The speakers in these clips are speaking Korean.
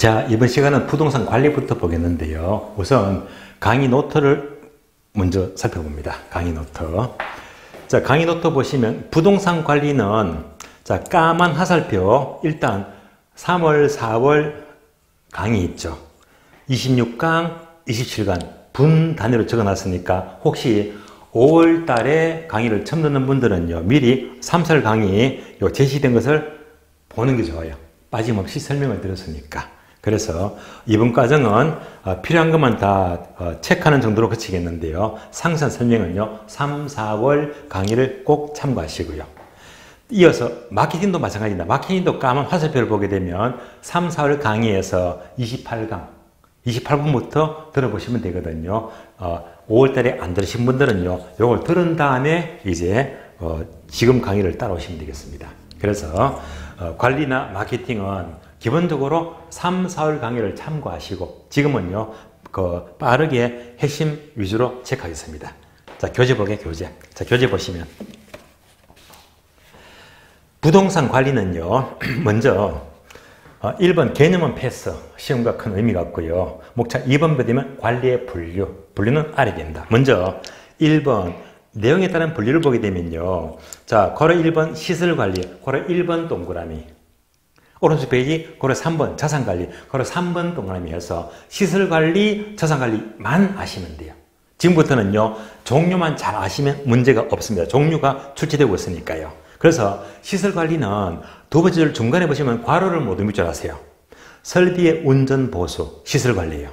자, 이번 시간은 부동산 관리부터 보겠는데요. 우선 강의 노트를 먼저 살펴봅니다. 강의 노트. 자, 강의 노트 보시면 부동산 관리는 자, 까만 화살표 일단 3월, 4월 강의 있죠. 26강, 27강 분 단위로 적어놨으니까 혹시 5월 달에 강의를 처음 듣는 분들은요, 미리 3설 강의 제시된 것을 보는 게 좋아요. 빠짐없이 설명을 드렸으니까. 그래서 이번 과정은 필요한 것만 다 체크하는 정도로 그치겠는데요. 상세한 설명은요, 3, 4월 강의를 꼭 참고하시고요. 이어서 마케팅도 마찬가지입니다. 마케팅도 까만 화살표를 보게 되면 3, 4월 강의에서 28강, 28분부터 들어보시면 되거든요. 5월달에 안 들으신 분들은요, 요걸 들은 다음에 이제 지금 강의를 따라오시면 되겠습니다. 그래서 관리나 마케팅은 기본적으로 3, 4월 강의를 참고하시고 지금은요, 빠르게 핵심 위주로 체크하겠습니다. 자, 교재 보게 교재. 자, 교재 보시면 부동산 관리는요, 먼저 1번 개념은 패스, 시험과 큰 의미가 없고요. 목차 2번 되면 관리의 분류, 분류는 알아야 된다. 먼저 1번 내용에 따른 분류를 보게 되면요, 자, 고려 1번 시설관리, 고려 1번 동그라미, 오른쪽 페이지 고려 3번 자산관리, 고려 3번 동그라미 해서 시설관리, 자산관리만 아시면 돼요. 지금부터는요, 종류만 잘 아시면 문제가 없습니다. 종류가 출제되고 있으니까요. 그래서 시설관리는 두 번째를 중간에 보시면 괄호를 모두 밑줄 하세요. 설비의 운전 보수, 시설관리예요.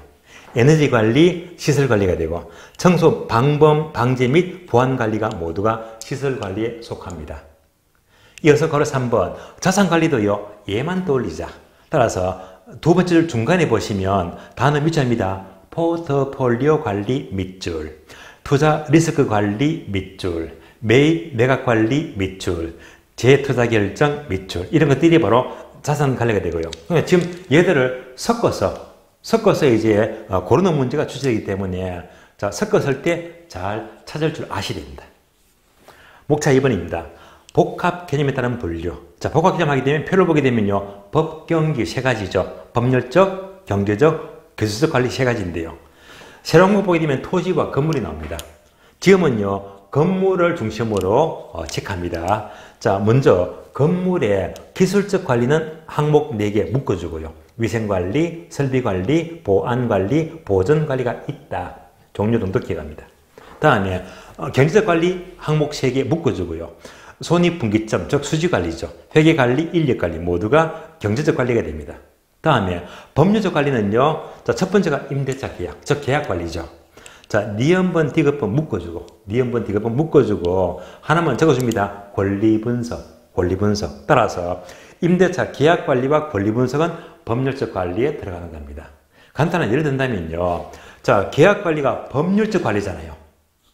에너지관리, 시설관리가 되고 청소, 방범, 방제 및 보안관리가 모두가 시설관리에 속합니다. 이어서 걸어 3번 자산관리도요, 얘만 떠올리자. 따라서 두 번째를 중간에 보시면 단어 밑줄입니다. 포트폴리오 관리 밑줄, 투자 리스크 관리 밑줄, 매입 매각 관리 밑줄, 재투자 결정 밑줄, 이런 것들이 바로 자산관리가 되고요. 그러니까 지금 얘들을 섞어서 이제 고르는 문제가 출제되기 때문에 자, 섞었을 때 잘 찾을 줄 아셔야 됩니다. 목차 2번입니다. 복합 개념에 따른 분류. 자, 복합 개념 하게 되면 표를 보게 되면요, 법, 경기 세 가지죠. 법률적, 경제적, 기술적 관리 세 가지인데요. 새로운 거 보게 되면 토지와 건물이 나옵니다. 지금은요, 건물을 중심으로 체크합니다. 자, 먼저 건물의 기술적 관리는 항목 4개 묶어주고요. 위생관리, 설비관리, 보안관리, 보존관리가 있다. 종류 등도 기억합니다. 다음에 경제적 관리 항목 3개 묶어주고요. 손익분기점, 즉 수지관리죠. 회계관리, 인력관리 모두가 경제적 관리가 됩니다. 다음에 법률적 관리는요, 자, 첫 번째가 임대차 계약, 즉 계약관리죠. 자, 니은번, 디귿번 묶어주고, 니은번, 디귿번 묶어주고, 하나만 적어줍니다. 권리분석, 권리분석. 따라서 임대차 계약관리와 권리분석은 법률적 관리에 들어가는 겁니다. 간단한 예를 든다면요, 자, 계약관리가 법률적 관리잖아요.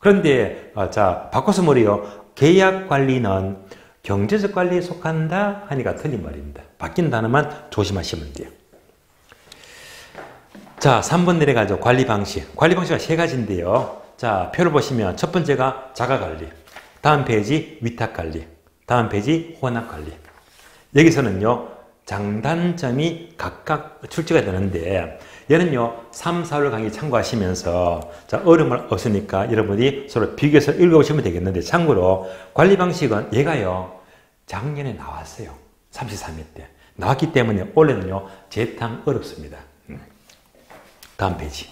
그런데 자, 바꿔서 뭐래요? 계약관리는 경제적 관리에 속한다 하니까 틀린 말입니다. 바뀐 단어만 조심하시면 돼요. 자, 3번 내려가죠. 관리 방식. 관리 방식가 세 가지인데요. 자, 표를 보시면 첫 번째가 자가관리, 다음 페이지 위탁관리, 다음 페이지 혼합관리. 여기서는요, 장단점이 각각 출제가 되는데 얘는요, 3, 4월 강의 참고하시면서 자, 어려움을 없으니까 여러분이 서로 비교해서 읽어보시면 되겠는데, 참고로 관리 방식은 얘가요, 작년에 나왔어요. 33회 때 나왔기 때문에 올해는요, 재탕 어렵습니다. 다음 페이지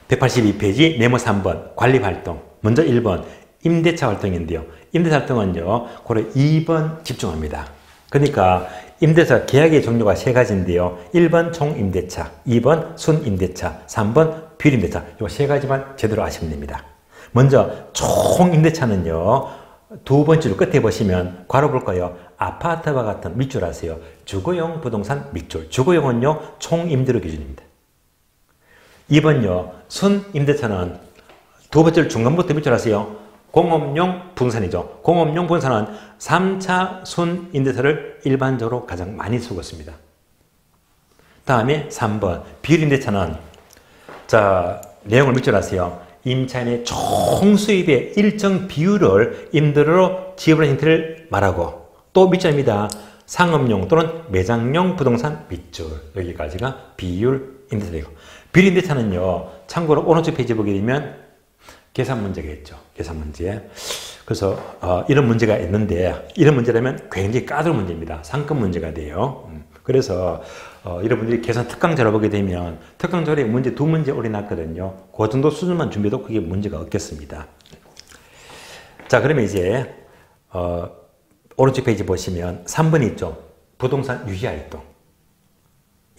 182페이지 네모 3번 관리활동. 먼저 1번 임대차 활동인데요, 임대차 활동은요, 고려 2번 집중합니다. 그러니까 임대차 계약의 종류가 세 가지인데요. 1번 총임대차, 2번 순임대차, 3번 비임대차. 이 세 가지만 제대로 아시면 됩니다. 먼저 총임대차는요, 두 번째로 끝에 보시면 괄호 볼까요? 아파트와 같은 밑줄 하세요. 주거용 부동산 밑줄. 주거용은요, 총임대료 기준입니다. 2번요, 순임대차는 두 번째로 중간부터 밑줄 하세요. 공업용 부동산이죠. 공업용 부동산은 3차 순임대차를 일반적으로 가장 많이 쓰고 있습니다. 다음에 3번 비임대차는 자, 내용을 밑줄 하세요. 임차인의 총 수입의 일정 비율을 임대료로 지급하는 형태를 말하고, 또 밑줄입니다. 상업용 또는 매장용 부동산 밑줄. 여기까지가 비율 임대차이고. 비율 임대차는요. 참고로 오른쪽 페이지 보게 되면 계산 문제가 있죠. 계산 문제. 그래서 이런 문제가 있는데 이런 문제라면 굉장히 까다로운 문제입니다. 상급 문제가 돼요. 그래서 여러분들이 계산 특강자를 보게 되면 특강자에 문제 2문제 올려놨거든요. 그 정도 수준만 준비해도 그게 문제가 없겠습니다. 자, 그러면 이제 오른쪽 페이지 보시면 3번 있죠. 부동산 유지활동.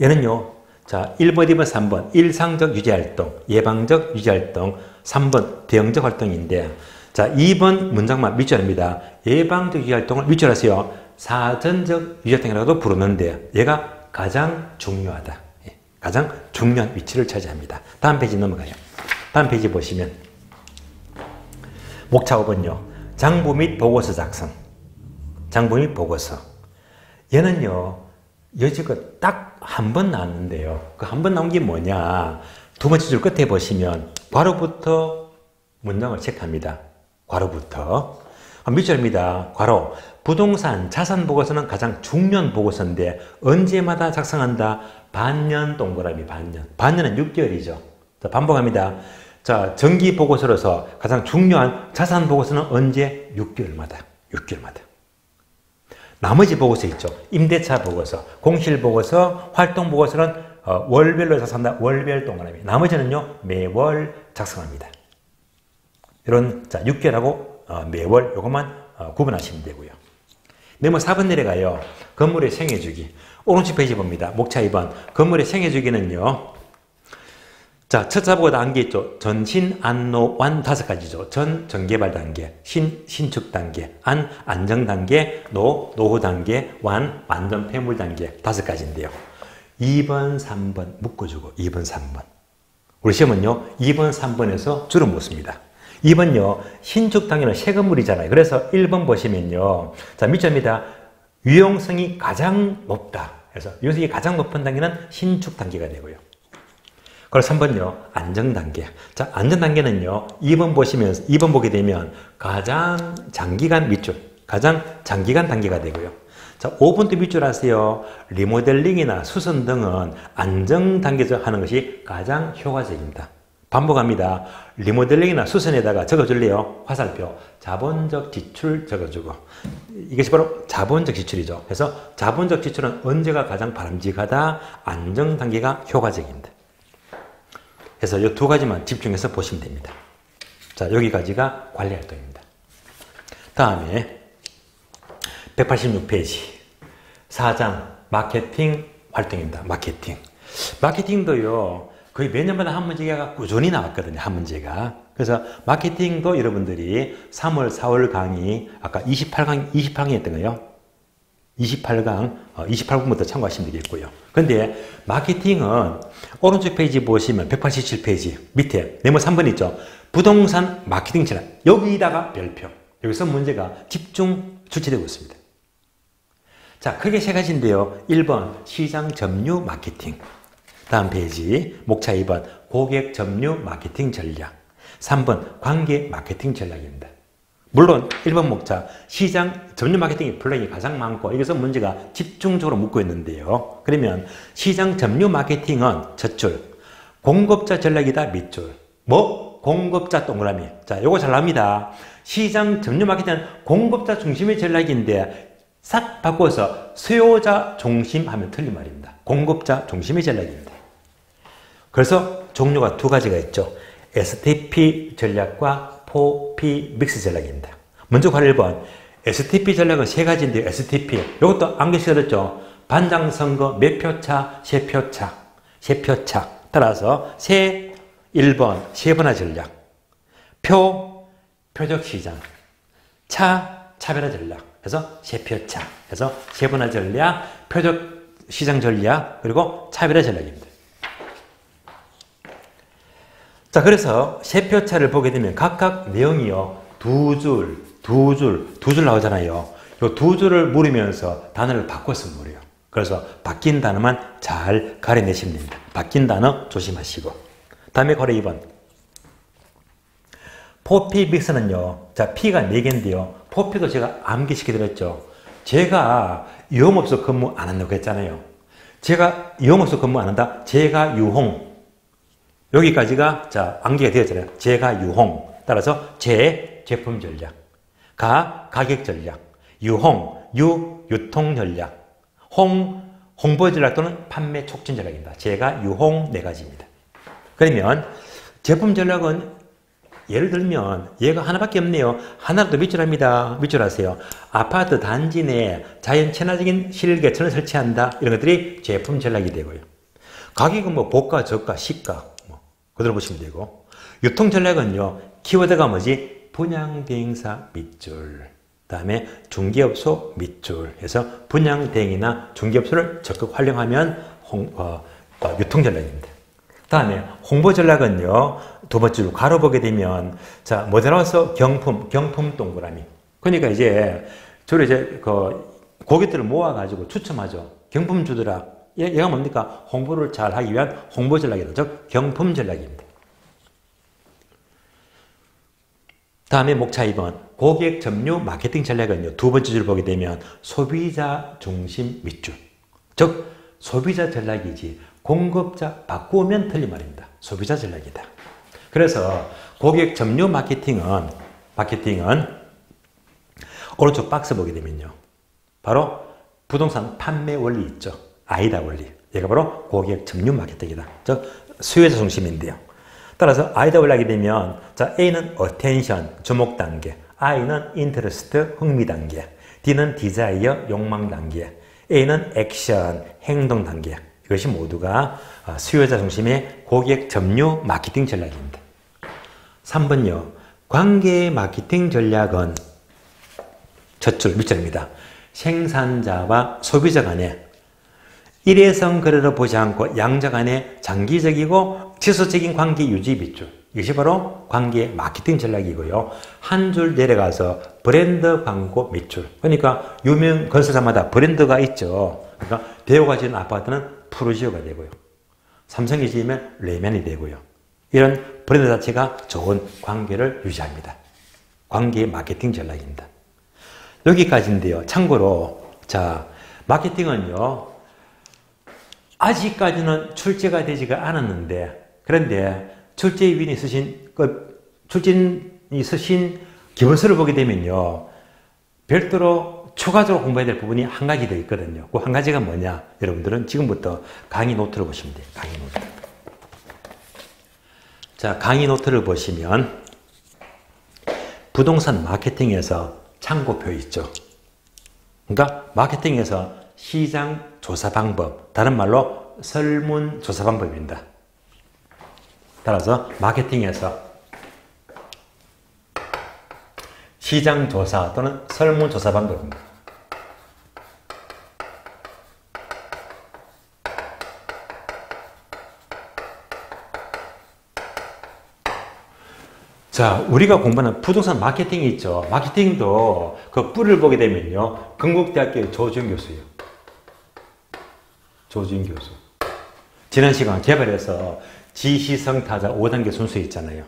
얘는요. 자, 1번, 2번, 3번 일상적 유지활동, 예방적 유지활동, 3번 대형적 활동인데 자, 2번 문장만 밑줄입니다. 예방적 유지활동을 밑줄하세요. 사전적 유지활동이라고도 부르는데 얘가 가장 중요하다. 가장 중요한 위치를 차지합니다. 다음 페이지 넘어가요. 다음 페이지 보시면 목차 5번요. 장부 및 보고서 작성. 장부 및 보고서. 얘는요. 여지껏 딱 한 번 나왔는데요. 그 한 번 나온 게 뭐냐. 두 번째 줄 끝에 보시면 괄호부터 문장을 체크합니다. 괄호부터. 밑줄입니다. 괄호. 부동산 자산 보고서는 가장 중요한 보고서인데 언제마다 작성한다? 반년 동그라미 반년. 반년은 6개월이죠. 자, 반복합니다. 자, 정기 보고서로서 가장 중요한 자산 보고서는 언제? 6개월마다. 6개월마다. 나머지 보고서 있죠. 임대차 보고서, 공실 보고서, 활동 보고서는 월별로 작성한다. 월별 동그라미. 나머지는요. 매월 작성합니다. 이런 자 6개월하고 매월 요것만 구분하시면 되고요. 네모 4번 내려가요. 건물의 생애주기. 오른쪽 페이지 봅니다. 목차 2번. 건물의 생애주기는요. 자, 첫 자보고 단계 있죠. 전신, 안노, 완 5가지죠. 전, 전개발 단계, 신축 단계, 안정 단계, 노후 단계, 완전 폐물 단계 5가지인데요. 2번, 3번 묶어주고 2번, 3번. 우리 시험은요. 2번, 3번에서 주로 묻습니다. 2번요. 신축 단계는 새 건물이잖아요. 그래서 1번 보시면요. 자, 밑줄입니다. 유용성이 가장 높다. 그래서 유용성이 가장 높은 단계는 신축 단계가 되고요. 그리고 3번요. 안정단계. 자, 안정단계는요. 2번 보시면, 2번 보게 되면 가장 장기간 밑줄, 가장 장기간 단계가 되고요. 자, 5번도 밑줄 하세요. 리모델링이나 수선 등은 안정단계에서 하는 것이 가장 효과적입니다. 반복합니다. 리모델링이나 수선에다가 적어줄래요? 화살표. 자본적 지출 적어주고. 이것이 바로 자본적 지출이죠. 그래서 자본적 지출은 언제가 가장 바람직하다? 안정단계가 효과적입니다. 그래서 이 2가지만 집중해서 보시면 됩니다. 자, 여기까지가 관리활동입니다. 다음에 186페이지 4장 마케팅 활동입니다. 마케팅. 마케팅도요. 거의 몇 년마다 한 문제가 꾸준히 나왔거든요. 한 문제가. 그래서 마케팅도 여러분들이 3월, 4월 강의 아까 28강이 했던 거예요. 28강, 28분부터 참고하시면 되겠고요. 근데 마케팅은 오른쪽 페이지 보시면 187페이지 밑에 네모 3번 있죠. 부동산 마케팅 전략. 여기다가 별표. 여기서 문제가 집중 출제되고 있습니다. 자, 크게 3가지인데요. 1번 시장 점유 마케팅. 다음 페이지 목차 2번 고객 점유 마케팅 전략. 3번 관계 마케팅 전략입니다. 물론 1번 목차 시장 점유 마케팅의 플랜이 가장 많고 여기서 문제가 집중적으로 묻고 있는데요. 그러면 시장 점유 마케팅은 첫 줄 공급자 전략이다 밑줄 뭐? 공급자 동그라미. 자, 요거 잘 납니다. 시장 점유 마케팅은 공급자 중심의 전략인데 싹 바꿔서 수요자 중심 하면 틀린 말입니다. 공급자 중심의 전략입니다. 그래서 종류가 2가지가 있죠. STP 전략과 4P 믹스 전략입니다. 먼저 관리 1번. STP 전략은 3가지인데요. STP. 이것도 암기시켜 드렸죠. 반장선거, 매표차, 세표차. 세표차. 따라서 1번, 세분화 전략. 표적시장. 차별화 전략. 그래서 세표차. 그래서 세분화 전략, 표적시장 전략, 그리고 차별화 전략입니다. 자, 그래서 세표차를 보게 되면 각각 내용이요. 2줄 나오잖아요. 요 2줄을 물으면서 단어를 바꿔서 물어요. 그래서 바뀐 단어만 잘 가려내시면 됩니다. 바뀐 단어 조심하시고. 다음에 괄호 2번. 포피 믹스는요. 자, P가 4개인데요. 포피도 제가 암기시켜드렸죠. 제가 유흥업소 근무 안 한다고 했잖아요. 제가 유흥업소 근무 안 한다. 제가 유홍. 여기까지가 자 암기가 되었잖아요. 제가 유홍. 따라서 제 제품 전략, 가 가격 전략, 유홍 유통 전략, 홍보 전략 또는 판매 촉진 전략입니다. 제가 유홍 네 가지입니다. 그러면 제품 전략은 예를 들면 얘가 하나밖에 없네요. 하나라도 밑줄합니다. 밑줄하세요. 아파트 단지 내에 자연 친화적인 실개천을 설치한다. 이런 것들이 제품 전략이 되고요. 가격은 뭐 고가, 저가, 시가 뭐 그대로 보시면 되고, 유통 전략은요. 키워드가 뭐지? 분양대행사 밑줄, 다음에 중개업소 밑줄 해서 분양대행이나 중개업소를 적극 활용하면 유통 전략입니다. 다음에 홍보 전략은요. 두 번째로 가로 보게 되면 자 모델하우스 경품 동그라미. 그러니까 이제 주로 이제 고객들을 모아가지고 추첨하죠. 경품 주더라. 얘가 뭡니까? 홍보를 잘 하기 위한 홍보 전략이다. 즉 경품 전략입니다. 다음에 목차 2번 고객 점유 마케팅 전략은요. 두 번째 줄 보게 되면 소비자 중심 밑줄. 즉 소비자 전략이지 공급자 바꾸면 틀린 말입니다. 소비자 전략이다. 그래서 고객 점유 마케팅은 오른쪽 박스 보게 되면요. 바로 부동산 판매 원리 있죠. 아이다 원리. 얘가 바로 고객 점유 마케팅이다. 즉 수요자 중심인데요. 따라서 아이다 원리 하게 되면 자 A는 attention, 주목 단계, I는 interest, 흥미 단계, D는 desire, 욕망 단계, A는 action, 행동 단계. 이것이 모두가 수요자 중심의 고객 점유 마케팅 전략입니다. 3번요. 관계 마케팅 전략은 첫 줄 밑줄입니다. 생산자와 소비자 간의 일회성 거래로 보지 않고 양자 간의 장기적이고 지속적인 관계 유지 밑줄. 이것이 바로 관계 마케팅 전략이고요. 한 줄 내려가서 브랜드 광고 밑줄. 그러니까 유명 건설사마다 브랜드가 있죠. 그러니까 대우가 지은 아파트는 푸르지오가 되고요. 삼성이 지으면 레멘이 되고요. 이런 브랜드 자체가 좋은 관계를 유지합니다. 관계 마케팅 전략입니다. 여기까지인데요. 참고로 자 마케팅은요. 아직까지는 출제가 되지가 않았는데 그런데 출제위원이 쓰신 기본서를 보게 되면요. 별도로 추가적으로 공부해야 될 부분이 한 가지 더 있거든요. 그 한 가지가 뭐냐? 여러분들은 지금부터 강의 노트를 보시면 돼요. 강의 노트. 자, 강의 노트를 보시면 부동산 마케팅에서 참고표 있죠. 그러니까 마케팅에서 시장 조사 방법, 다른 말로 설문 조사 방법입니다. 따라서 마케팅에서 시장 조사 또는 설문 조사 방법입니다. 자, 우리가 공부하는 부동산 마케팅이 있죠. 마케팅도 그 뿔을 보게 되면요. 건국대학교의 조지훈 교수예요. 조지훈 교수. 지난 시간 개발해서 지시성 타자 5단계 순서 있잖아요.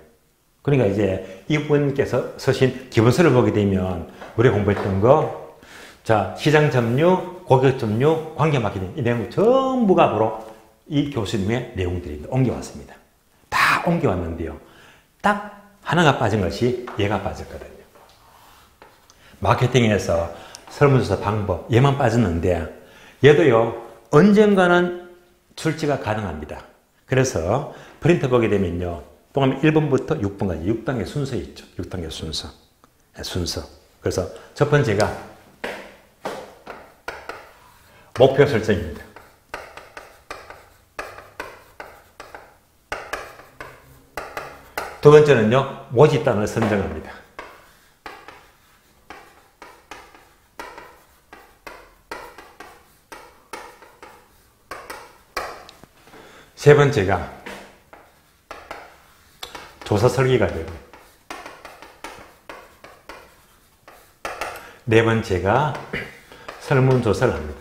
그러니까 이제 이분께서 쓰신 기본서를 보게 되면 우리가 공부했던 거, 자, 시장 점유, 고객 점유, 관계 마케팅, 이 내용 전부가 바로 이 교수님의 내용들입니다. 옮겨왔습니다. 다 옮겨왔는데요. 딱 하나가 빠진 것이 얘가 빠졌거든요. 마케팅에서 설문조사 방법, 얘만 빠졌는데 얘도요, 언젠가는 출제가 가능합니다. 그래서 프린터 보게 되면요. 동그라미 1번부터 6번까지 6단계 순서 있죠. 6단계 순서. 순서. 그래서 첫 번째가 목표 설정입니다. 두 번째는요. 모집단을 선정합니다. 세 번째가 조사 설계가 되고, 네 번째가 설문조사를 합니다.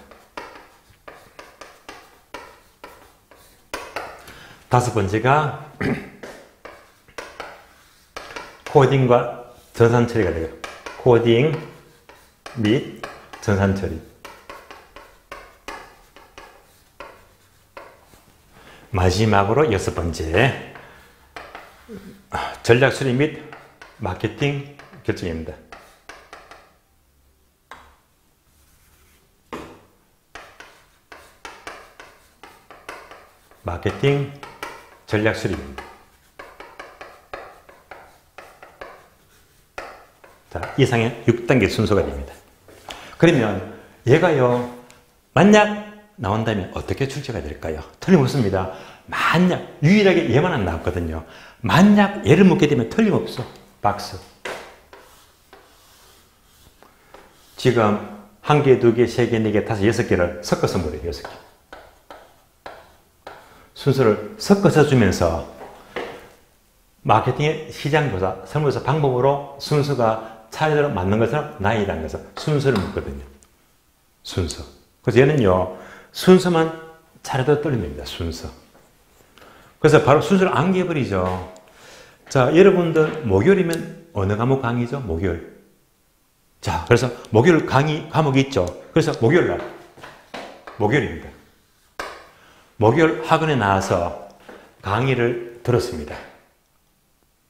다섯 번째가 코딩과 저산 처리가 돼요. 코딩 및 정산 처리. 마지막으로 6번째, 전략 수립 및 마케팅 결정입니다. 마케팅 전략 수립입니다. 자, 이상의 6단계 순서가 됩니다. 그러면 얘가요, 만약 나온다면 어떻게 출제가 될까요? 틀림없습니다. 만약, 유일하게 얘만 안 나왔거든요. 만약 얘를 묻게 되면 틀림없어. 박스. 지금 1개, 2개, 3개, 4개, 5, 6개를 섞어서 물어요. 6개. 순서를 섞어서 주면서 마케팅의 시장조사, 설문조사 방법으로 순서가 차례대로 맞는 것을 나이라는 것을 순서를 묻거든요. 순서. 그래서 얘는요, 순서만 차례대로 떨립니다. 순서. 그래서 바로 순서를 암기해버리죠. 자, 여러분들 목요일이면 어느 과목 강의죠? 목요일. 자, 그래서 목요일 과목이 있죠. 그래서 목요일날, 목요일입니다. 목요일 학원에 나와서 강의를 들었습니다.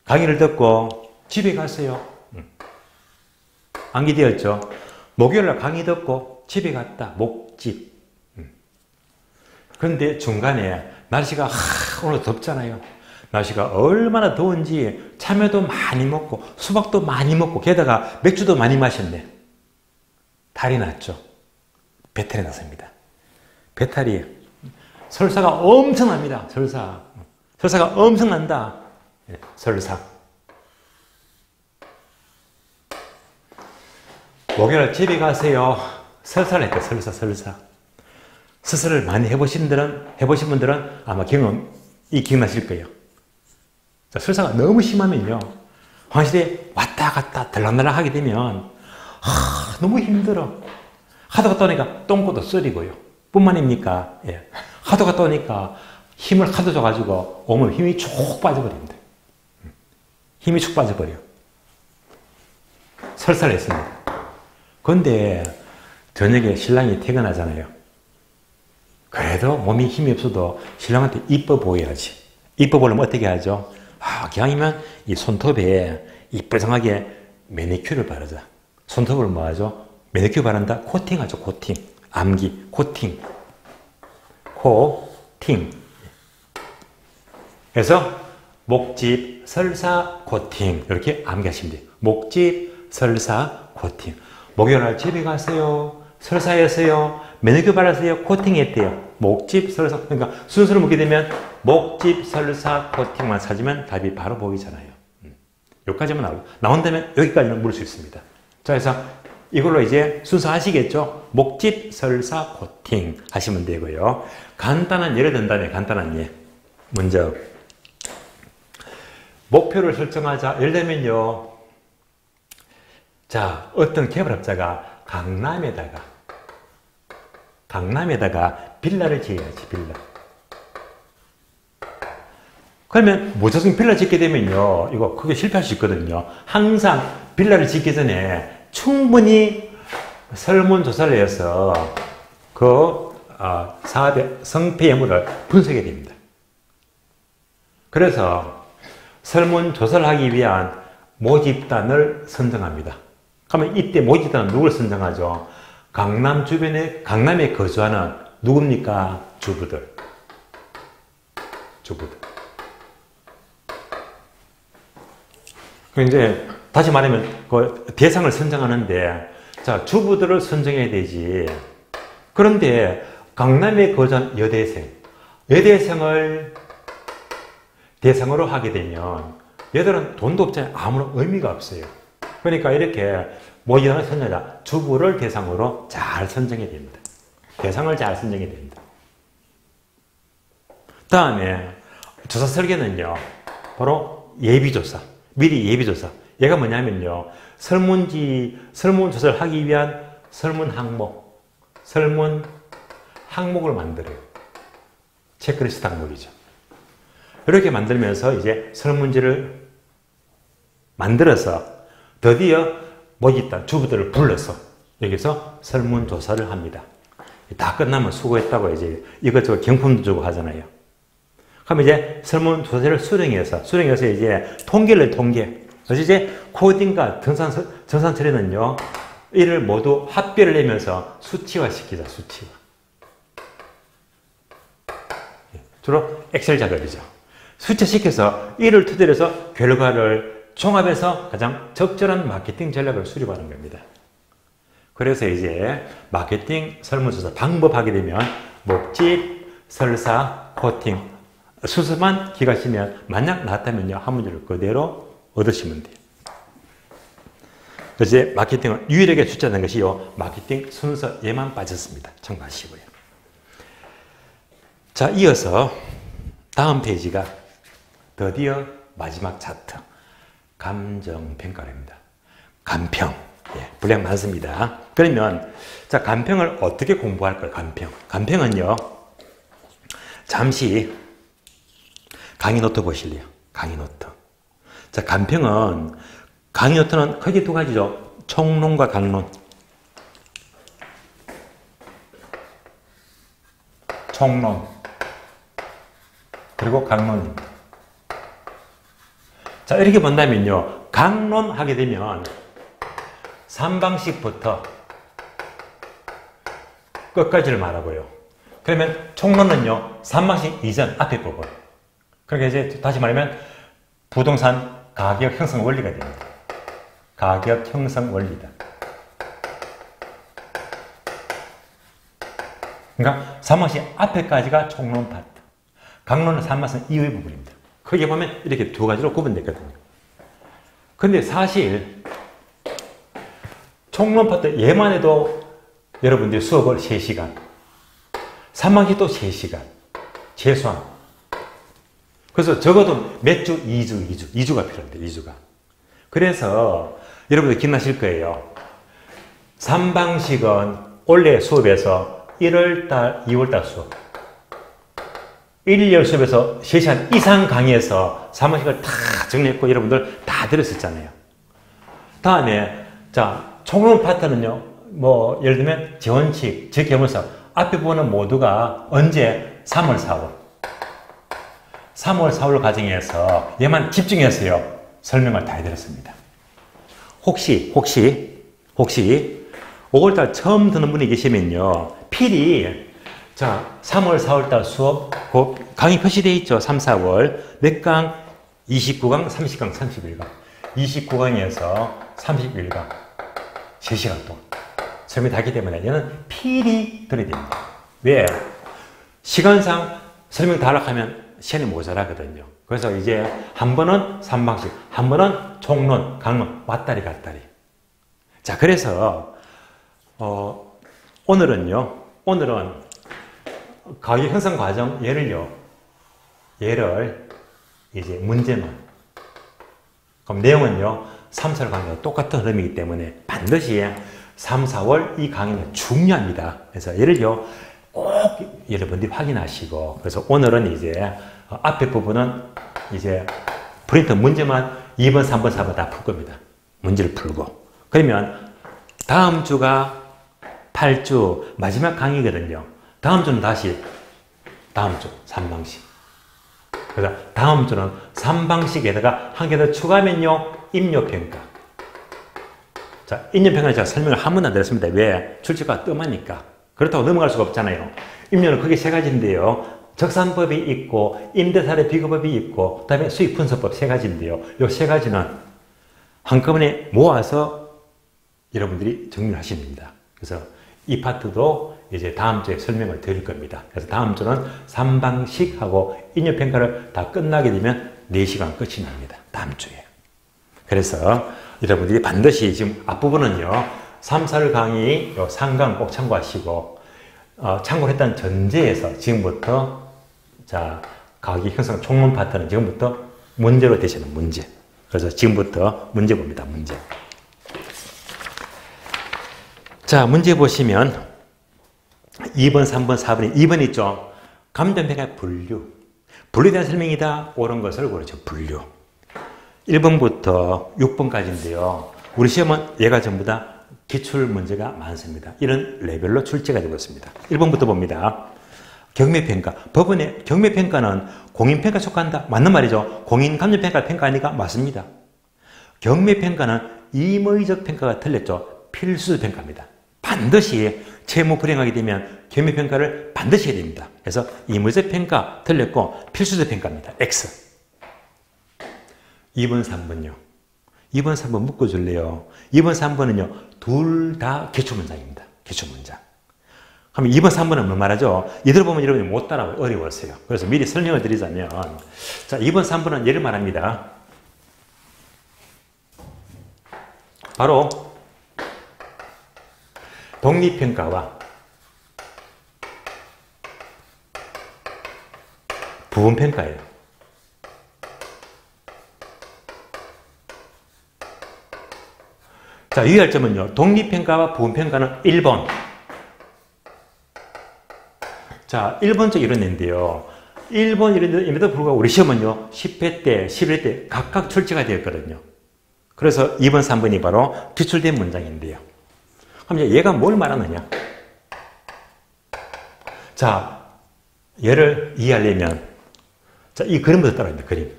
강의를 듣고 집에 갔어요. 암기되었죠. 목요일날 강의 듣고 집에 갔다. 목집. 그런데 중간에 날씨가 오늘 덥잖아요. 날씨가 얼마나 더운지 참외도 많이 먹고 수박도 많이 먹고 게다가 맥주도 많이 마셨네. 탈이 났죠. 배탈이 났습니다. 배탈이 설사가 엄청납니다. 설사가 엄청난다. 설사. 목요일 집에 가세요. 설사를 했대. 설사. 설사를 많이 해보신 분들은 아마 기억나실 거예요. 자, 설사가 너무 심하면요, 화장실에 왔다 갔다 들락날락 하게 되면 너무 힘들어. 하도 갔다 오니까 똥꼬도 쓰리고요. 뿐만입니까? 예. 하도 갔다 오니까 힘을 하도 줘가지고 오면 힘이 쭉 빠져버립니다. 힘이 쭉 빠져버려. 설사를 했습니다. 그런데 저녁에 신랑이 퇴근하잖아요. 그래도 몸이 힘이 없어도 신랑한테 이뻐 보여야지. 이뻐 보려면 어떻게 하죠? 기왕이면 이 손톱에 이쁘장하게 매니큐어를 바르자. 손톱을 뭐 하죠? 매니큐어 바른다? 코팅하죠. 코팅. 암기. 코팅. 코팅. 그래서 목집, 설사, 코팅. 이렇게 암기하시면 돼요. 목집, 설사, 코팅. 목요일날 집에 가세요. 설사했어요. 매니큐어 발랐어요. 코팅했대요. 목집, 설사. 그러니까 순서를 묻게 되면 목집, 설사, 코팅만 찾으면 답이 바로 보이잖아요. 여기까지만 나온다면 여기까지는 물을 수 있습니다. 자, 그래서 이걸로 이제 순서 하시겠죠? 목집, 설사, 코팅 하시면 되고요. 간단한 예를 든다면 간단한 예. 먼저 목표를 설정하자. 예를 들면요. 자, 어떤 개발업자가 강남에다가 빌라를 지어야지, 빌라. 그러면 무조건 빌라 짓게 되면요, 이거 크게 실패할 수 있거든요. 항상 빌라를 짓기 전에 충분히 설문조사를 해서 그 사업의 성패 여부를 분석해야 됩니다. 그래서 설문조사를 하기 위한 모집단을 선정합니다. 그러면 이때 모집단은 누굴 선정하죠? 강남 주변에, 강남에 거주하는 누굽니까? 주부들. 이제 다시 말하면 그 대상을 선정하는데, 자, 주부들을 선정해야 되지. 그런데 강남에 거주한 여대생을 대상으로 하게 되면 얘들은 돈도 없잖아요. 아무런 의미가 없어요. 그러니까 이렇게 모집단을 선정하자. 주부를 대상으로 잘 선정해야 됩니다. 대상을 잘 선정해야 됩니다. 다음에 조사 설계는요, 바로 예비조사. 미리 예비조사. 얘가 뭐냐면요, 설문조사를 하기 위한 설문 항목을 만들어요. 체크리스트 항목이죠. 이렇게 만들면서 이제 설문지를 만들어서 드디어 모집단 주부들을 불러서 여기서 설문조사를 합니다. 다 끝나면 수고했다고 이제 이것저것 경품도 주고 하잖아요. 그럼 이제 설문조사를 수령해서 이제 통계를 통계. 그래서 이제 코딩과 정산 처리는요, 이를 모두 합별을 내면서 수치화시키자, 수치화. 주로 엑셀 작업이죠. 수치화시켜서 이를 토대로 해서 결과를 종합해서 가장 적절한 마케팅 전략을 수립하는 겁니다. 그래서 이제 마케팅 설문조사 방법 하게 되면 목집, 설사, 코팅, 수습만 기가시면 만약 나왔다면요, 한 문제를 그대로 얻으시면 돼요. 이제 마케팅은 유일하게 숫자는 것이요, 마케팅 순서에만 빠졌습니다. 참고하시고요. 자, 이어서 다음 페이지가 드디어 마지막 차트, 감정평가입니다. 간평, 분량 많습니다. 그러면 자, 간평을 어떻게 공부할까요? 간평은요, 잠시 강의 노트 보실래요? 강의 노트. 자, 간평은 강의 노트는 크게 두 가지죠. 총론과 강론. 총론 그리고 강론입니다. 자, 이렇게 본다면요, 강론 하게 되면 3방식부터 끝까지를 말하고요. 그러면 총론은요, 3방식 이전 앞에 부분. 그러니까 이제 다시 말하면 부동산 가격 형성 원리가 됩니다. 가격 형성 원리다. 그러니까 3방식 앞에까지가 총론 파트. 강론은 3방식 이후의 부분입니다. 크게 보면 이렇게 두 가지로 구분됐거든요. 근데 사실 총론 파트 얘만 해도 여러분들이 수업을 3시간, 3방식도 3시간, 최소한. 그래서 적어도 몇 주? 2주가 필요합니다. 2주가. 그래서 여러분들 기억나실 거예요. 3방식은 원래 수업에서 1월달, 2월달 수업. 1, 2월 수업에서 3시간 이상 강의해서 3방식을 다 정리했고 여러분들 다 들었었잖아요. 다음에 자, 총론 파트는요, 뭐 예를 들면 재원칙, 재개발사 앞에 부분은 모두가 언제? 3월, 4월. 3월, 4월 과정에서 얘만 집중해서요, 설명을 다 해드렸습니다. 혹시 5월달 처음 듣는 분이 계시면요, 필히 자, 3월, 4월달 수업 강의 표시되어 있죠. 3, 4월 몇 강? 29강, 30강, 31강. 29강에서 31강 3시간 동안 설명이 다 했기 때문에 얘는 필히 들어야 됩니다. 왜? 시간상 설명 다 하면 시간이 모자라거든요. 그래서 이제 한 번은 3방식, 한 번은 총론, 강론, 왔다리 갔다리. 자, 그래서 오늘은 가격 형성 과정 얘를 이제 문제만. 그럼 내용은요, 3, 4월 강의와 똑같은 흐름이기 때문에 반드시 3, 4월 이 강의는 중요합니다. 그래서 얘를요, 꼭 여러분들이 확인하시고, 그래서 오늘은 이제 앞에 부분은 이제 프린터 문제만 2번, 3번, 4번 다 풀 겁니다. 문제를 풀고. 그러면 다음 주가 8주 마지막 강의거든요. 다음 주는 다시 다음 주 3방식. 그래서 다음 주는 3방식에다가 한 개 더 추가하면요, 임료평가. 자, 임료평가는 제가 설명을 한 번도 안 드렸습니다. 왜? 출제가 뜸하니까. 그렇다고 넘어갈 수가 없잖아요. 임료는 크게 세 가지인데요. 적산법이 있고, 임대사례 비교법이 있고, 그 다음에 수익분석법 세 가지인데요. 이 세 가지는 한꺼번에 모아서 여러분들이 정리를 하시면 됩니다. 그래서 이 파트도 이제 다음 주에 설명을 드릴 겁니다. 그래서 다음 주는 3방식하고 임료평가를 다 끝나게 되면 4시간 끝이 납니다. 다음 주에. 그래서 여러분들이 반드시 지금 앞부분은요, 3, 4월 강의 요 상강 꼭 참고하시고, 참고를 했다는 전제에서 지금부터 자, 가격 형성 총론 파트는 지금부터 문제로 되시는 문제. 그래서 지금부터 문제 봅니다. 문제. 자, 문제 보시면 2번, 3번, 4번이 2번 있죠. 감정평가 분류. 분류에 대한 설명이다. 옳은 것을 고르죠. 분류. 1번부터 6번까지인데요. 우리 시험은 얘가 전부 다 기출 문제가 많습니다. 이런 레벨로 출제가 되고 있습니다. 1번부터 봅니다. 경매평가. 법원의 경매평가는 공인평가 속한다. 맞는 말이죠. 공인감정평가 평가하니까 맞습니다. 경매평가는 임의적 평가가 틀렸죠. 필수평가입니다. 반드시 채무 불이행하게 되면 경매평가를 반드시 해야 됩니다. 그래서 임의적 평가 틀렸고 필수적 평가입니다. X. 2번, 3번요. 2번, 3번 묶어줄래요. 2번, 3번은요. 둘 다 기출문장입니다. 기출문장. 그럼 2번, 3번은 뭐 말하죠? 이들 보면 여러분이 못 따라가고 어려웠어요. 그래서 미리 설명을 드리자면 자, 2번, 3번은 예를 말합니다. 바로 독립평가와 부분평가예요. 자, 유의할 점은요. 독립평가와 부분평가는 1번. 자, 1번째 이론인데요. 1번 이론임에도 불구하고 우리 시험은요. 10회 때, 11회 때 각각 출제가 되었거든요. 그래서 2번, 3번이 바로 기출된 문장인데요. 그럼 이제 얘가 뭘 말하느냐? 자, 얘를 이해하려면 자, 이 그림부터 따라합니다. 그림.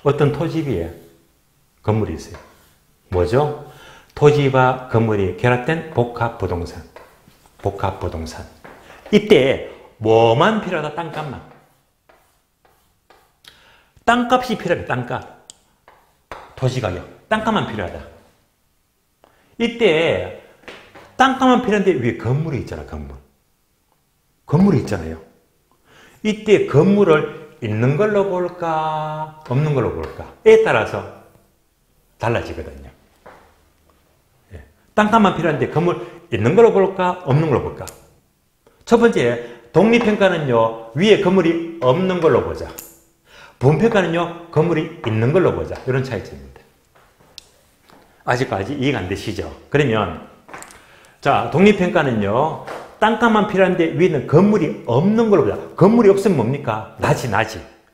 어떤 토지 위에 건물이 있어요. 뭐죠? 토지와 건물이 결합된 복합부동산. 복합부동산. 이때 뭐만 필요하다? 땅값만. 땅값이 필요합니다. 땅값. 도시가격. 땅값만 필요하다. 이때 땅값만 필요한데 위에 건물이 있잖아. 건물. 건물이 있잖아요. 이때 건물을 있는 걸로 볼까? 없는 걸로 볼까?에 따라서 달라지거든요. 땅값만 필요한데 건물 있는 걸로 볼까? 없는 걸로 볼까? 첫 번째, 독립평가는요. 위에 건물이 없는 걸로 보자. 부분평가는요. 건물이 있는 걸로 보자. 이런 차이점입니다. 아직까지 이해가 안 되시죠? 그러면 자, 독립평가는요. 땅값만 필요한데 위에는 건물이 없는 걸로 보자. 건물이 없으면 뭡니까? 나지.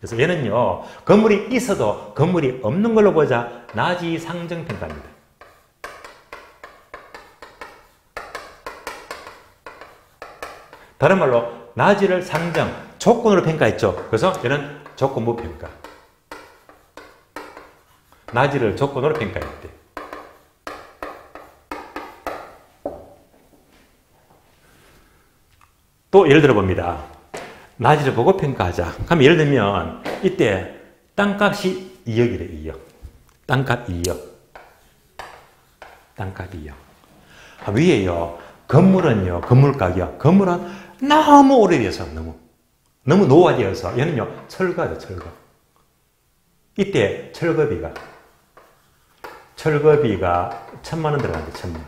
그래서 얘는요. 건물이 있어도 건물이 없는 걸로 보자. 나지 상정평가입니다. 다른 말로 나지를 상정, 조건으로 평가했죠. 그래서 얘는 조건부 평가. 나지를 조건으로 평가했대. 또 예를 들어 봅니다. 나지를 보고 평가하자. 그럼 예를 들면 이때 땅값이 2억이래. 2억. 땅값 2억. 땅값 2억. 위에요. 건물은요. 건물 가격. 건물은 너무 오래돼서 너무 노화되어서 얘는요. 철거죠. 철거. 이때 철거비가 1,000만 원 들어간대. 1,000만 원.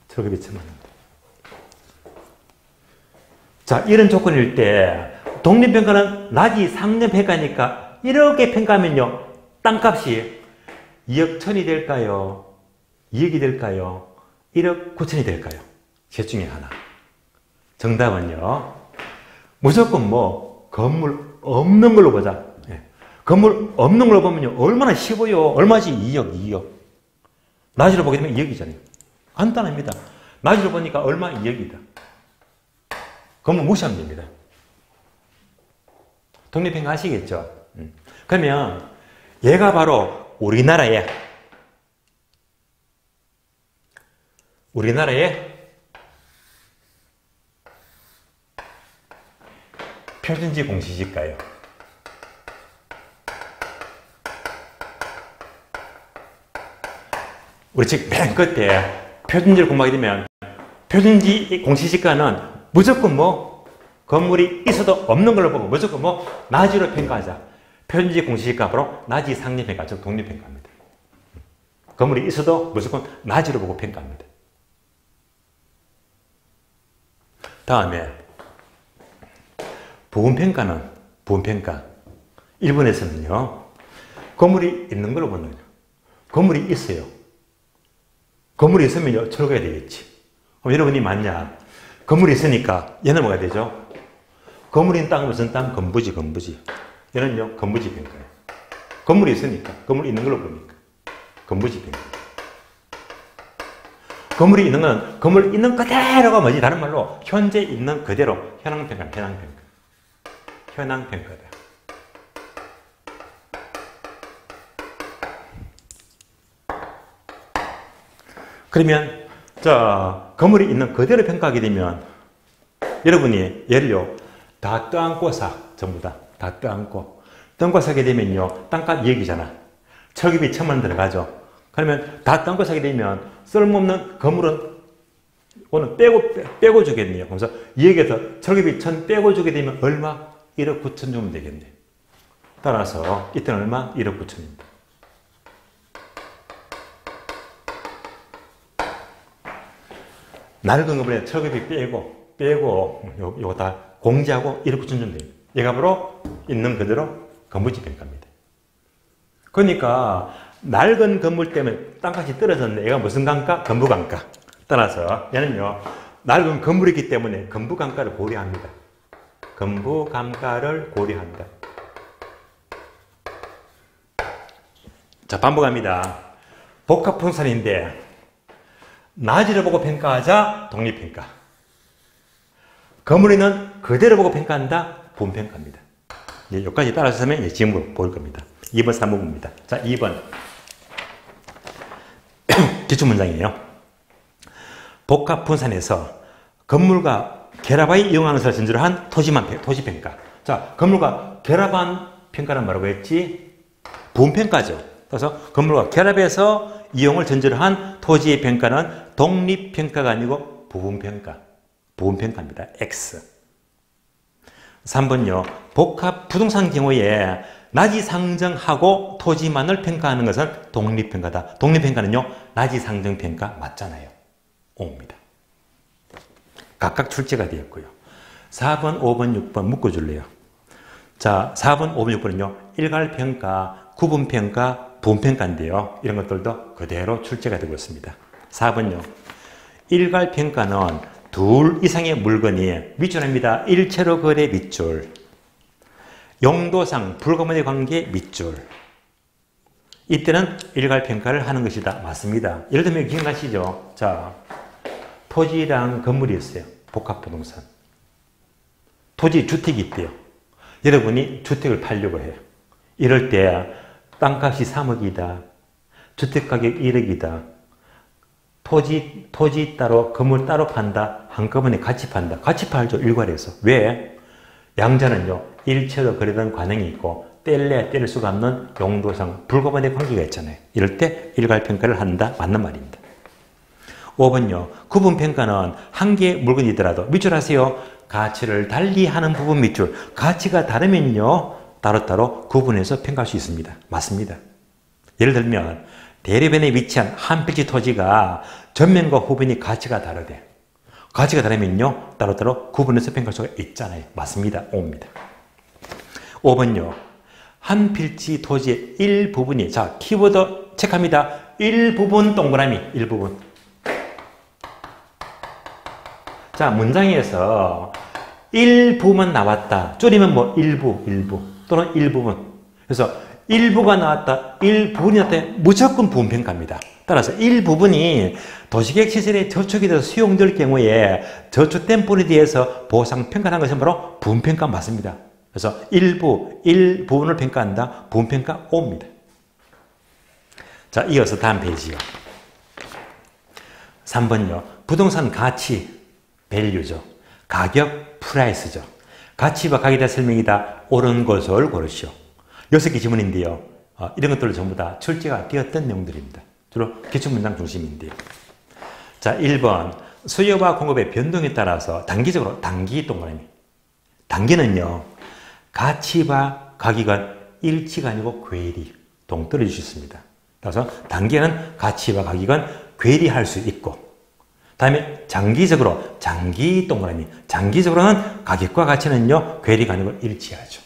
철거비 1,000만 원. 자, 이런 조건일 때 독립평가는 나지 상정평가니까 이렇게 평가하면요. 땅값이 2억 1,000이 될까요? 2억이 될까요? 1억 9천이 될까요? 셋 중에 하나. 정답은요. 무조건 뭐 건물 없는 걸로 보자. 건물 없는 걸로 보면요. 얼마나 쉬워요. 얼마지? 2억. 나지로 보게 되면 2억이잖아요. 간단합니다. 나지로 보니까 얼마? 2억이다. 건물 무시하면 됩니다. 독립평가 아시겠죠? 그러면 얘가 바로 우리나라의 표준지 공시지가요. 우리 지금 맨 끝에 표준지를 공부하게 되면 표준지 공시지가는 무조건 뭐 건물이 있어도 없는 걸로 보고 무조건 뭐 나지로 평가하자. 표준지 공시지가 바로 나지 상립평가, 즉 독립평가입니다. 건물이 있어도 무조건 나지로 보고 평가합니다. 다음에 부분평가. 1번에서는요. 건물이 있는 걸로 보는 거예요. 건물이 있어요. 건물이 있으면요. 철거해야 되겠지. 그럼 여러분이 맞냐? 건물이 있으니까 얘는 뭐가 되죠? 건물이 있는 땅은 무슨 땅? 건부지. 얘는요. 건부지 평가예요. 건물이 있으니까. 건물이 있는 걸로 보니까. 건부지 평가. 건물이 있는 건 건물 있는 그대로가 뭐지? 다른 말로 현재 있는 그대로 현황평가, 현황평가다. 그러면 자 건물이 있는 그대로 평가하게 되면 여러분이 예를요 다 떠안고 사 전부 다 떠안고 사게 되면요 땅값 2억이잖아. 철급이 1,000만 들어가죠. 그러면 다 떠안고 사게 되면 쓸모없는 건물은 오늘 빼고 주겠네요. 그래서 2억에서 철급이 1,000 빼고 주게 되면 얼마? 1억 9천 주면 되겠네. 따라서 이때는 얼마? 1억 9천입니다. 낡은 건물에 철급이 빼고 요거 다 공제하고 1억 9천 주면 돼요. 얘가 바로 있는 그대로 건물지 평가입니다. 그러니까 낡은 건물 때문에 땅값이 떨어졌네. 얘가 무슨 감가? 건부감가. 따라서 얘는요 낡은 건물이기 때문에 건부감가를 고려합니다. 건부감가를 고려한다. 자 반복합니다. 복합분산인데 낮이를 보고 평가하자 독립평가. 건물이는 그대로 보고 평가한다 분평가입니다. 여기까지 따라서면 지금 볼 겁니다. 2번 3번입니다. 자 2번 기출문장이에요. 복합분산에서 건물과 결합하여 이용하는 것을 전제로 한 토지평가. 자 건물과 결합한 평가는 뭐라고 했지? 부분평가죠. 그래서 건물과 결합해서 이용을 전제로 한 토지의 평가는 독립평가가 아니고 부분평가입니다. X. 3번요. 복합 부동산 경우에 낮이 상정하고 토지만을 평가하는 것은 독립평가다. 독립평가는요. 낮이 상정평가 맞잖아요. O입니다. 각각 출제가 되었고요. 4번, 5번, 6번 묶어줄래요. 자, 4번, 5번, 6번은요. 일괄평가, 구분평가, 부분평가인데요. 이런 것들도 그대로 출제가 되고 있습니다. 4번요. 일괄평가는 둘 이상의 물건이 밑줄합니다. 일체로 거래 밑줄. 용도상 불가분의 관계 밑줄. 이때는 일괄평가를 하는 것이다. 맞습니다. 예를 들면 기억나시죠? 자, 토지랑 건물이 있어요. 복합부동산. 토지 주택이 있대요. 여러분이 주택을 팔려고 해요. 이럴 때 땅값이 3억이다. 주택가격 1억이다. 토지 따로 건물 따로 판다. 한꺼번에 같이 판다. 같이 팔죠. 일괄해서. 왜? 양자는요. 일체로 거래된 관행이 있고 뗄래야 뗄 수가 없는 용도상 불가분의 관계가 있잖아요. 이럴 때 일괄평가를 한다. 맞는 말입니다. 5번요. 구분평가는 한 개의 물건이더라도 밑줄하세요. 가치를 달리하는 부분 밑줄. 가치가 다르면요. 따로따로 구분해서 평가할 수 있습니다. 맞습니다. 예를 들면 대로변에 위치한 한 필지 토지가 전면과 후면이 가치가 다르대. 가치가 다르면요. 따로따로 구분해서 평가할 수가 있잖아요. 맞습니다. 5입니다. 5번요. 한 필지 토지의 일부분이 자 키워드 체크합니다. 일부분 동그라미 일부분. 자 문장에서 일부만 나왔다. 줄이면 뭐 일부 또는 일부분. 그래서 일부가 나왔다. 일부분이 나왔다. 무조건 부분평가입니다. 따라서 일부분이 도시계획 시설에 저축이 돼서 수용될 경우에 저축된 부분에 대해서 보상평가하는 것은 바로 부분평가 맞습니다. 그래서 일부분을 평가한다. 부분평가 5입니다. 자, 이어서 다음 페이지요. 3번요. 부동산 가치, 밸류죠. 가격, 프라이스죠. 가치와 가격에 대한 설명이다. 옳은 것을 고르시오. 6개 지문인데요. 이런 것들을 전부 다 출제가 되었던 내용들입니다. 주로 기출문장 중심인데요. 자, 1번. 수요와 공급의 변동에 따라서 단기적으로 단기 동그라미. 단기는요. 가치와 가격은 일치가 아니고 괴리, 동떨어질 수 있습니다. 그래서 단기는 가치와 가격은 괴리할 수 있고 다음에 장기적으로 장기 동그라미. 장기적으로는 가격과 가치는요. 괴리가 아니고 일치하죠.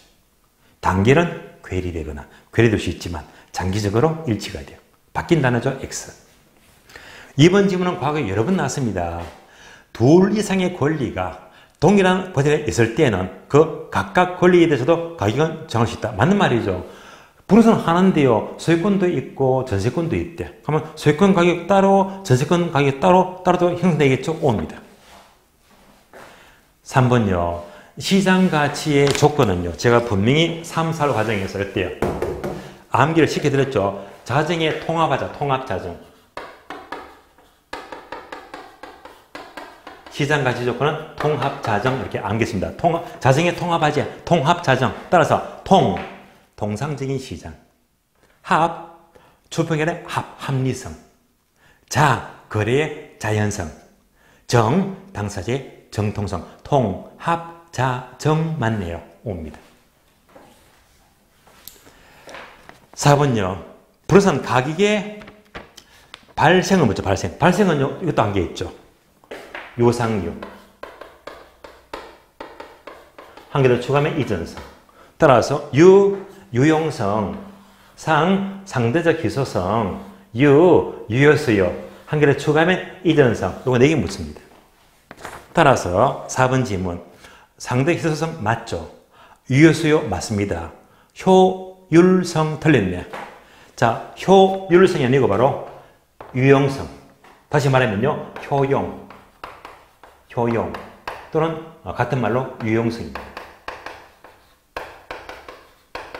단기는 괴리되거나 괴리될 수 있지만 장기적으로 일치가 돼요. 바뀐 단어죠. X. 2번 질문은 과거에 여러 번 나왔습니다. 둘 이상의 권리가 동일한 버전에 있을 때는 그 각각 권리에 대해서도 가격은 정할 수 있다. 맞는 말이죠. 부동산 하나인데요. 소유권도 있고 전세권도 있대. 그러면 소유권 가격 따로, 전세권 가격 따로도 형성되겠죠? 옵니다. 3번요. 시장 가치의 조건은요. 제가 분명히 3, 4 과정에서 어때요? 암기를 시켜드렸죠. 자정에 통합하자. 통합자정. 시장 가치 조건은 통합자정 이렇게 암기했습니다. 자정에 통합하지. 통합자정. 따라서 통상적인 시장. 합, 출판결의 합리성. 자, 거래의 자연성. 정, 당사자의 정통성. 통합자정 맞네요. 옵니다. 4번요. 부동산 가격의 발생은 뭐죠? 발생은요. 이것도 암기했죠. 요상유. 한 개 더 추가하면 이전성. 따라서 유용성, 상대적 희소성, 유효수요. 한 개를 추가하면 이전성. 이거 4개 묻습니다. 따라서 4번 지문. 상대적 희소성 맞죠? 유효수요 맞습니다. 효율성 틀렸네. 자, 효율성이 아니고 바로 유용성. 다시 말하면요. 효용 또는 같은 말로 유용성입니다.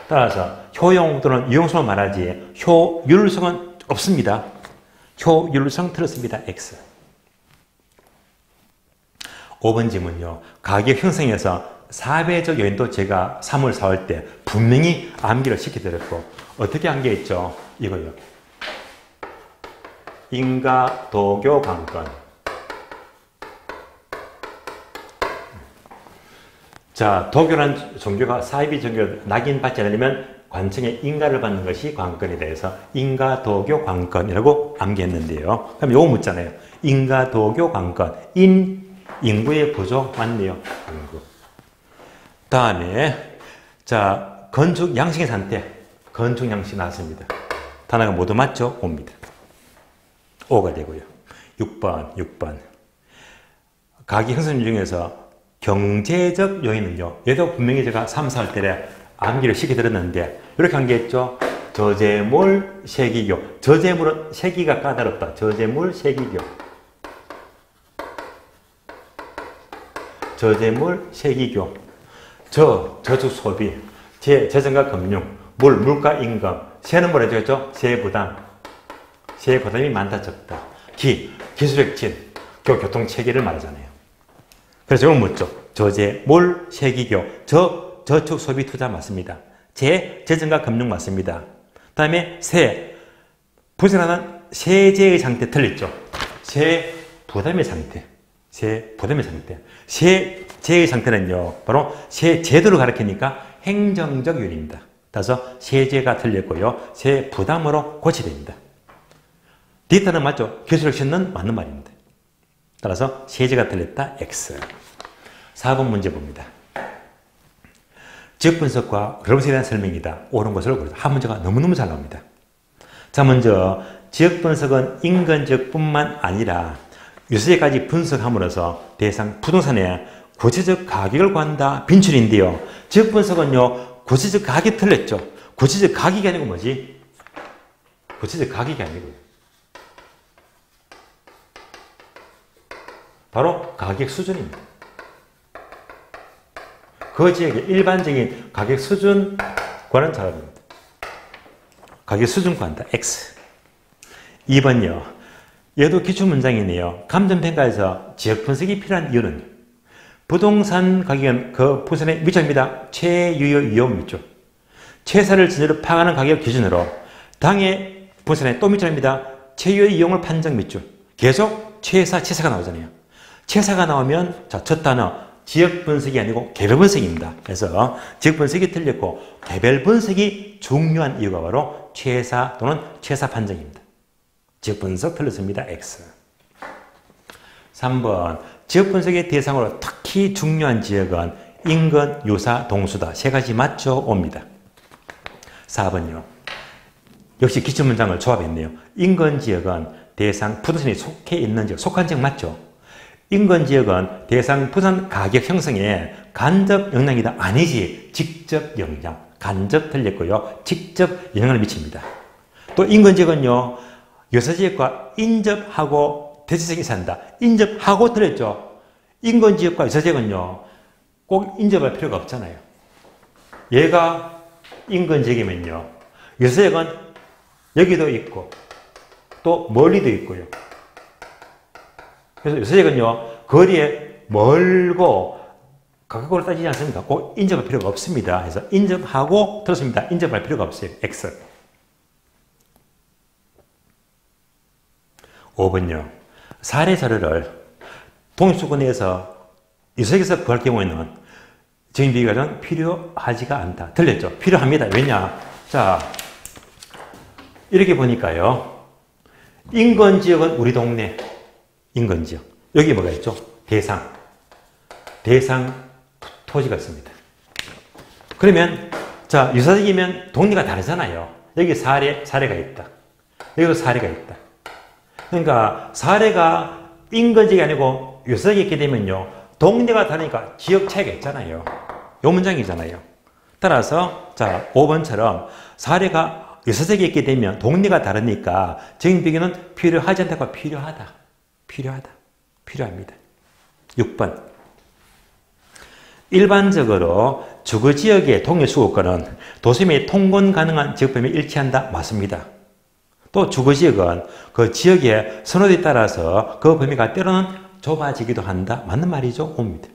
따라서 효용 또는 유용성을 말하지 효율성은 없습니다. 효율성 틀렸습니다. X. 5번 질문요. 가격 형성에서 4배적 요인도 제가 3월 4월 때 분명히 암기를 시켜드렸고 어떻게 암기했죠? 이거요. 인가, 도교, 관건. 자, 도교란 종교가 사이비 종교 낙인받지 않으려면 관청에 인가를 받는 것이 관건에 대해서 인가, 도교, 관건이라고 암기했는데요. 그럼 요거 묻잖아요. 인가, 도교, 관건. 인구의 구조 맞네요. 인구. 다음에 자, 건축 양식의 상태. 건축 양식 나왔습니다. 단어가 모두 맞죠? 옵니다. 5가 되고요. 6번. 가격 형성 중에서 경제적 요인은요. 얘도 분명히 제가 3, 4월 때 암기를 시켜드렸는데 이렇게 암기했죠. 저재물, 세기교. 저재물은 세기가 까다롭다. 저재물, 세기교. 저재물, 세기교. 저축 소비. 재정과 금융. 물가 임금. 세는 뭘 해주겠죠? 세부담. 세부담이 많다, 적다. 기술적 진. 교통체계를 말하잖아요. 그래서 이걸 묻죠. 저재물, 세기교. 저축 소비 투자 맞습니다. 재정과 금융 맞습니다. 그 다음에 부실하는 세제의 상태 틀렸죠. 세부담의 상태. 세제의 상태는요. 바로 세제도를 가리키니까 행정적 요인입니다. 따라서 세제가 틀렸고요. 세부담으로 고치됩니다. 디테일은 맞죠? 기술적 신는 맞는 말입니다. 따라서 세제가 틀렸다. X. 4번 문제 봅니다. 지역 분석과 그룹에 대한 설명이다. 옳은 것을 고르다. 한 문제가 너무너무 잘 나옵니다. 자, 먼저 지역 분석은 인근지역뿐만 아니라 유세까지 분석함으로써 대상 부동산의 구체적 가격을 구한다. 빈출인데요. 지역 분석은요. 구체적 가격이 틀렸죠. 구체적 가격이 아니고 뭐지? 구체적 가격이 아니고요. 바로 가격 수준입니다. 그 지역의 일반적인 가격 수준 구하는 작업입니다. 가격 수준 구한다. X. 2번요. 얘도 기출문장이네요. 감정평가에서 지역 분석이 필요한 이유는 부동산 가격은 그 부산의 밑줄입니다. 최유효 이용 밑줄. 최사를 진으로 파악하는 가격 기준으로 당의 부산의 또 밑줄입니다. 최유효 이용을 판정 밑줄. 계속 최사가 나오잖아요. 최사가 나오면 자, 첫 단어 지역 분석이 아니고 개별 분석입니다. 그래서 지역 분석이 틀렸고 개별 분석이 중요한 이유가 바로 최사 또는 최사 판정입니다. 지역 분석 틀렸습니다. X. 3번 지역 분석의 대상으로 특히 중요한 지역은 인근, 유사, 동수다. 세 가지 맞죠? 옵니다. 4번요. 역시 기출문장을 조합했네요. 인근 지역은 대상 부동산이 속해 있는 지역, 속한 지역 맞죠? 인근 지역은 대상 부산 가격 형성에 간접 영향이다. 아니지. 직접 영향. 간접 틀렸고요. 직접 영향을 미칩니다. 또 인근지역은요. 여서지역과 인접하고 대체성이 산다. 인접하고 틀렸죠. 인근지역과 여서지역은요. 꼭 인접할 필요가 없잖아요. 얘가 인근지역이면요. 여서지역은 여기도 있고 또 멀리도 있고요. 그래서 여서지역은요. 거리에 멀고 가격으로 따지지 않습니까? 꼭 인접할 필요가 없습니다. 그래서 인접하고 틀었습니다. 인접할 필요가 없어요. X. 5번요. 사례 자료를 독립수권에서 유색에서 구할 경우에는 증빙비결은 필요하지가 않다. 틀렸죠? 필요합니다. 왜냐? 자, 이렇게 보니까요. 인근지역은 우리 동네 인근지역. 여기 뭐가 있죠? 대상 토지가 있습니다. 그러면 자, 유사적이면 동네가 다르잖아요. 여기 사례가 있다. 여기도 사례가 있다. 그러니까 사례가 인근지역이 아니고 유사적이 있게 되면요. 동네가 다르니까 지역 차이가 있잖아요. 요 문장이잖아요. 따라서 자, 5번처럼 사례가 유사적이 있게 되면 동네가 다르니까 증빙비교는 필요하지 않다고 필요하다. 필요합니다. 6번. 일반적으로 주거지역의 동일수급권은 도심이 통권 가능한 지역범위에 일치한다. 맞습니다. 또 주거지역은 그 지역의 선호도에 따라서 그 범위가 때로는 좁아지기도 한다. 맞는 말이죠? 옵니다.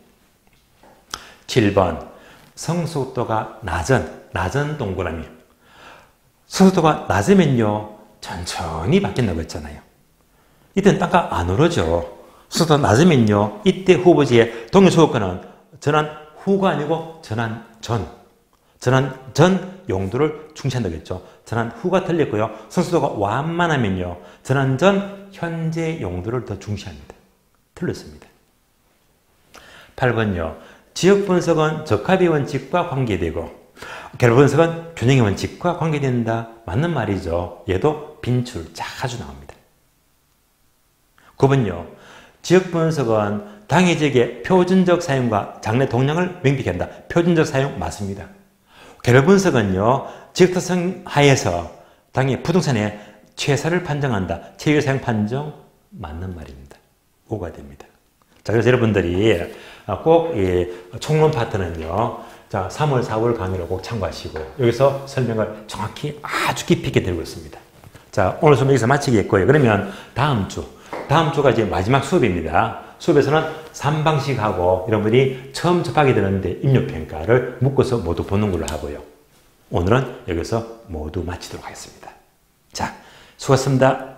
7번. 성숙도가 낮은 동그라미. 성숙도가 낮으면요. 천천히 바뀐다고 했잖아요. 이때는 땅값 안 오르죠. 성숙도가 낮으면요. 이때 후보지의 동일수급권은 전환 후가 아니고 전환 전 용도를 중시한다고 했죠. 전환 후가 틀렸고요. 성숙도가 완만하면요. 전환 전 현재 용도를 더 중시합니다. 틀렸습니다. 8번요. 지역 분석은 적합의 원칙과 관계되고 결 분석은 균형의 원칙과 관계된다. 맞는 말이죠. 얘도 빈출 자주 나옵니다. 9번요. 지역 분석은 당해 지역의 표준적 사용과 장래 동향을 명백히 한다. 표준적 사용 맞습니다. 개별 분석은요. 지역 특성 하에서 당해 부동산의 최사를 판정한다. 최유 사용 판정 맞는 말입니다. 5가 됩니다. 자, 그래서 여러분들이 꼭 이 총론 파트는요. 자, 3월, 4월 강의를 꼭 참고하시고 여기서 설명을 정확히 아주 깊이 있게 드리고 있습니다. 자, 오늘 수업 여기서 마치겠고요. 그러면 다음 주가 이제 마지막 수업입니다. 수업에서는 3방식하고 여러분들이 처음 접하게 되는데 입력평가를 묶어서 모두 보는 걸로 하고요. 오늘은 여기서 모두 마치도록 하겠습니다. 자, 수고하셨습니다.